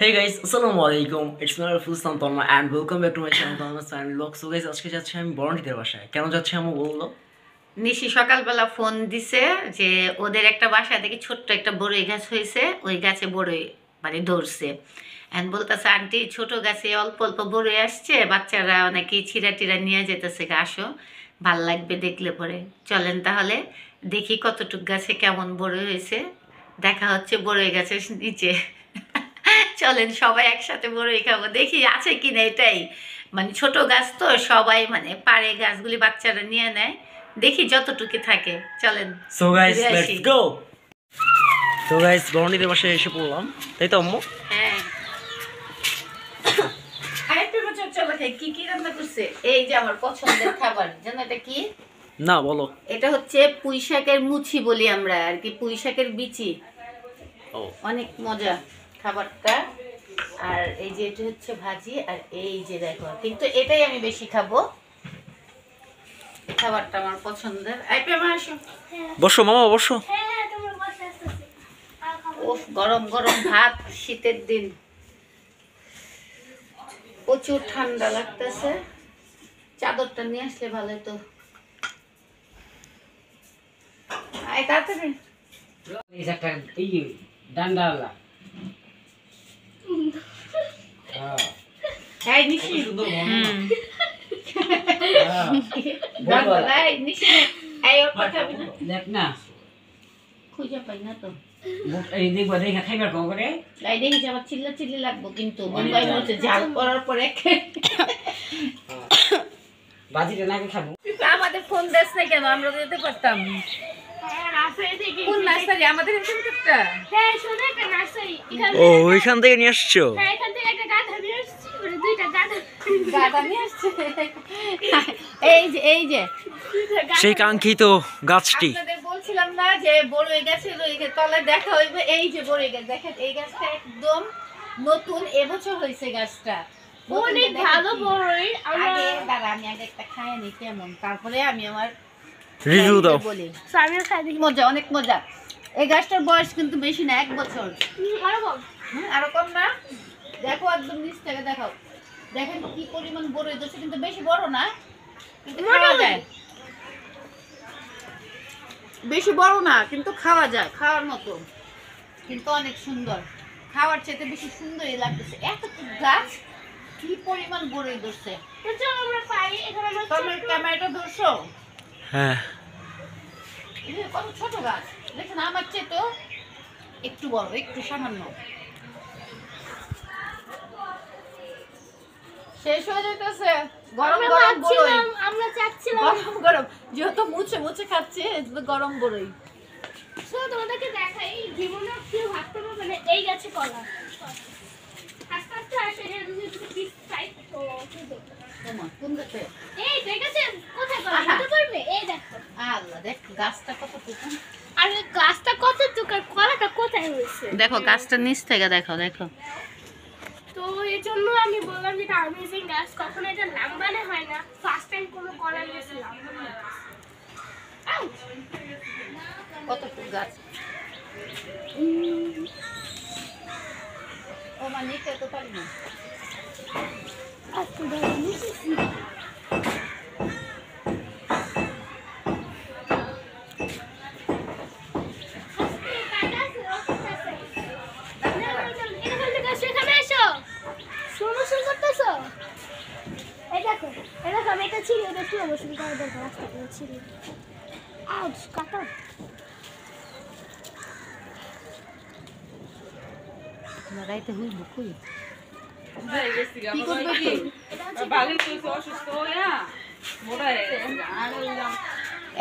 Hey guys, Assalamualaikum. It's my Fulstan Tolma and welcome back to my channel Tolma's Family Vlog. So guys, আজকে যাচ্ছি আমি বড়নিদের বাসায়। কেন যাচ্ছি আমি বললো? নিশি সকালবেলা ফোন দিছে যে ওদের একটা বাসা থেকে ছোট্ট একটা বড়ই গাছ হয়েছে, ওই গাছে বড়ই মানে ধরছে। এখন বলতেছে আন্টি ছোট গাছে অল্প অল্প বড়ই আসছে, বাচ্চারা অনেকেই ছিঁড়া টিরা নিয়ে যেতেছে, আসো ভাল লাগবে দেখলে পরে। চলেন তাহলে দেখি কতটুক গাছে কেমন বড়ই হয়েছে। দেখা হচ্ছে বড়ই গাছের নিচে। চলেন সবাই একসাথে বড়ই খাবো, দেখি আছে কিনা। এটাই মানে ছোট গাছ তো সবাই মানে পারে, গাছগুলি বাচ্চারা নিয়ে নেয়, দেখি যতটুকু থাকে। চলেন So guys, let's go. So guys, বড়নিদের বাসায় এসে পড়লাম, তাই তো আম্মু? হ্যাঁ। আরেকটু বছর চলো খাই। কি কি রান্না করছে? এই যে আমার পছন্দের খাবার, জানো এটা কি? না বলো। এটা হচ্ছে পুঁই শাকের মুছি বলি আমরা আর কি, পুঁই শাকের বিচি। ও অনেক মজা খাবারটা। আর এই যে এটা হচ্ছে ভাজি, আর এই যে দেখো, কিন্তু এটাই আমি বেশি খাবো, খাবারটা আমার পছন্দের। আইপে মা আসো, বসো মামা বসো। উফ, গরম গরম ভাত, শীতের দিন প্রচুর ঠান্ডা লাগতেছে। চাদরটা নিয়ে আসলে ভালো হতো। আয় তাড়াতাড়ি। এই নিশি, এই নিশি, এই ওর কথা বলি না। খুঁজে পাই না তো। এই দেখি আমার চিল্লা চিল্লি লাগবো, কিন্তু বোম্বাই বলছে ঝাল করার পরে আমাদের ফোন দেশ না কেন, আমরা যেতে পারতাম। ও ওইখান থেকে নিয়ে আসছো? এই যে সেই কাঙ্ক্ষিত গাছটি। বলছিলাম না যে বড়ই গাছের তলায় দেখা হইবে। এই যে বড়ই গাছ দেখেন, এই গাছটা একদম নতুন, এবছর হয়েছে গাছটা। অনেক ভালো বড়ই। আমি আগে একটা খাই নি কেমন, তারপরে আমি আমার রিভিউ দাও। বলি মজা, অনেক মজা। এই গাছটার বয়স কিন্তু বেশি না, 1 বছর। আরো কম না? দেখো একদম নিচ থেকে দেখাও, দেখেন কি পরিমাণ বড়ই ধরছে, কিন্তু বেশি বড় না, কিন্তু খাওয়া যায়। বেশি বড় না কিন্তু খাওয়া যায়, খাওয়ার মতো, কিন্তু অনেক সুন্দর। খাওয়ার চেয়ে বেশি সুন্দরই লাগতেছে। এত গাছ কি পরিমাণ বড়ই ধরছে। ক্যামেরাটা ধরছো? হ্যাঁ। কত ছোট গাছ দেখুন, আমার চেয়ে তো একটু বড়, একটু সামান্য। শেষ হয়ে যেতেছে। গরম গরম বড়ই আমরা চাচ্ছিলাম, গরম গরম, যেহেতু মুছে মুছে খাচ্ছে, গরম বড়ই। সো তোমাদেরকে দেখাই জীবনে কেউ ভাবতে পারবে না এই গাছে কলা। আস্তে আস্তে আসে যে পিস সাইড তো তোমার কোন গাছে? এই দেখেছেন কোথায় কলা হতে পারবে? এই দেখো, আল্লাহ, দেখ গাছটা কত টুকু, আর গাছটা কত টুকু, কলাটা কোথায় হয়েছে দেখো গাছটা নিচ থেকে দেখো। দেখো তো এই জন্য আমি বললাম যে এটা অ্যামেজিং গাছ, কখনো এটা লাম্বানে হয় না। ফার্স্ট টাইম কোনো কলা নিয়েছে লাম্বানে। কত টুকু গাছ, ও মা নিতে তো পারি না। আচ্ছা দাঁড়া নিয়েছি। রাইতে হইব কই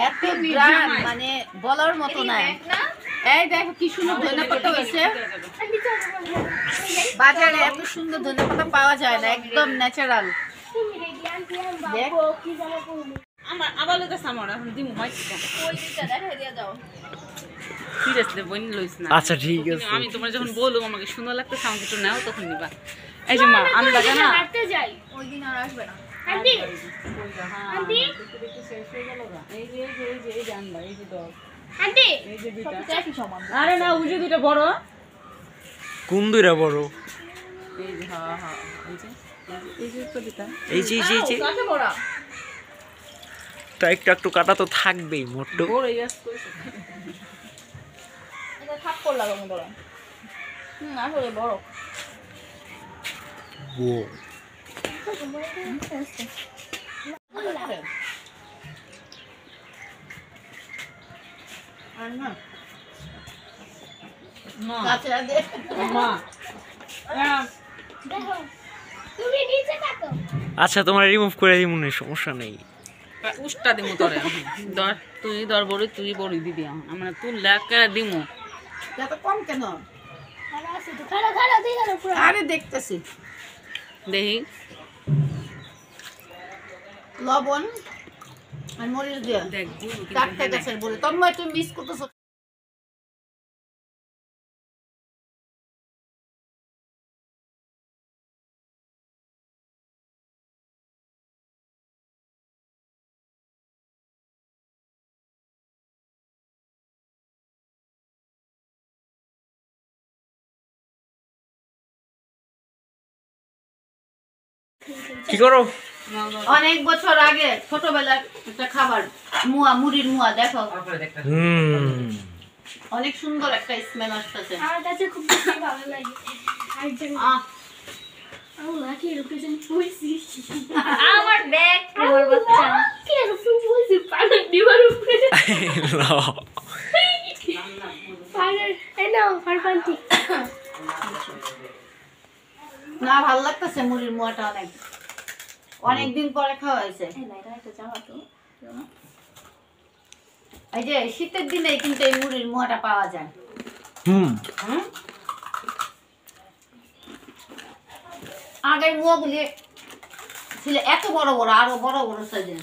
এত গ্রাম মানে বলার মতো না। এই দেখো কি সুন্দর ধনেপাতা হয়েছে, বাজারে এত সুন্দর ধনেপাতা পাওয়া যায় না, একদম ন্যাচারাল। আমার আবার লোক আছে, আমার এখন দিমু মাইক ওই দিকটা দেখা দিয়ে দাও। সিরিয়াসলি বইন লইছ না। আচ্ছা ঠিক আছে, আমি তোমার যখন বলবো আমাকে সুন্দর লাগতেছে, আমাকে একটু নাও, তখন নিবা। এই যে মা আমরা জানা হাঁটতে যাই, ওই দিন আর আসবে না। আন্টি আন্টি এই যে এই যে আনবা, এই যে দর, আন্টি এই যে দুইটা। একই সমান। আরে না, ওই যে দুইটা বড়। কোন দুইটা বড়? এই যে হ্যাঁ হ্যাঁ এই যে তো দিতা এই যে কাকে বড়া তো একটু কাটা তো থাকবেই মোটু। বড় ইয়াস কইছে এটা থাপ্পড় লাগামু ধরে আসলে বড় ও আর না কাছে দে মা দেখো তুমি নিচে থাকো। আচ্ছা তোমার রিমুভ করে দিই মনে সমস্যা নেই। উষ্টা দিমু তোরে ধর তুই ধর বড় তুই বড় দিবি আমরা তুই লেখা দিমু এত কম কেন? খারাপ আছে তো, খারাপ দিয়ে গেল পুরো। আরে দেখতেছি দেখি লবণ আর মরিচ দিয়ে দেখ চারটে গাছের বড়ি। তন্ময় তুমি মিস করতেছো। কি করো? অনেক বছর আগে ছোটবেলার একটা খাবার মুয়া, মুড়ির মুয়া। দেখো অনেক সুন্দর একটা স্মেল আসতেছে। আমার কাছে খুব বেশি ভালো লাগে। আর যেন আল্লাহ কি রুকেছেন পয়সি। আমার ব্যাগ আমার বাচ্চা কি রুকু পয়সি পানি দিবার উপরে। পানি এনো ফারপান্তি। না, ভালো লাগতেছে মুড়ির মুয়াটা অনেকদিন পরে খাওয়া হয়েছে। এই যে শীতের দিনে কিন্তু এই মুড়ির মুয়াটা পাওয়া যায়। আগের মুয়াগুলি ছিল এত বড় বড়, আরো বড় বড় সাইজের।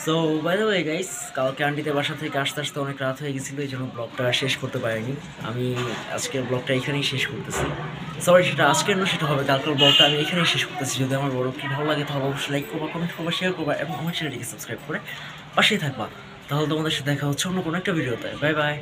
So by the way guys, কালকে আন্টিদের বাসা থেকে আসতে আসতে অনেক রাত হয়ে গেছিলো, এই জন্য ব্লগটা শেষ করতে পারিনি। আমি আজকের ব্লগটা এখানেই শেষ করতেছি। সরি, সেটা আজকের না, সেটা হবে কালকের ব্লগটা আমি এখানেই শেষ করতেছি। যদি আমার ব্লগটি ভালো লাগে তাহলে অবশ্যই লাইক করবা, কমেন্ট করবা, শেয়ার করবা এবং আমার চ্যানেলটিকে সাবস্ক্রাইব করে পাশেই থাকবা। তাহলে তোমাদের সাথে দেখা হচ্ছে অন্য কোনো একটা ভিডিওতে। Bye bye.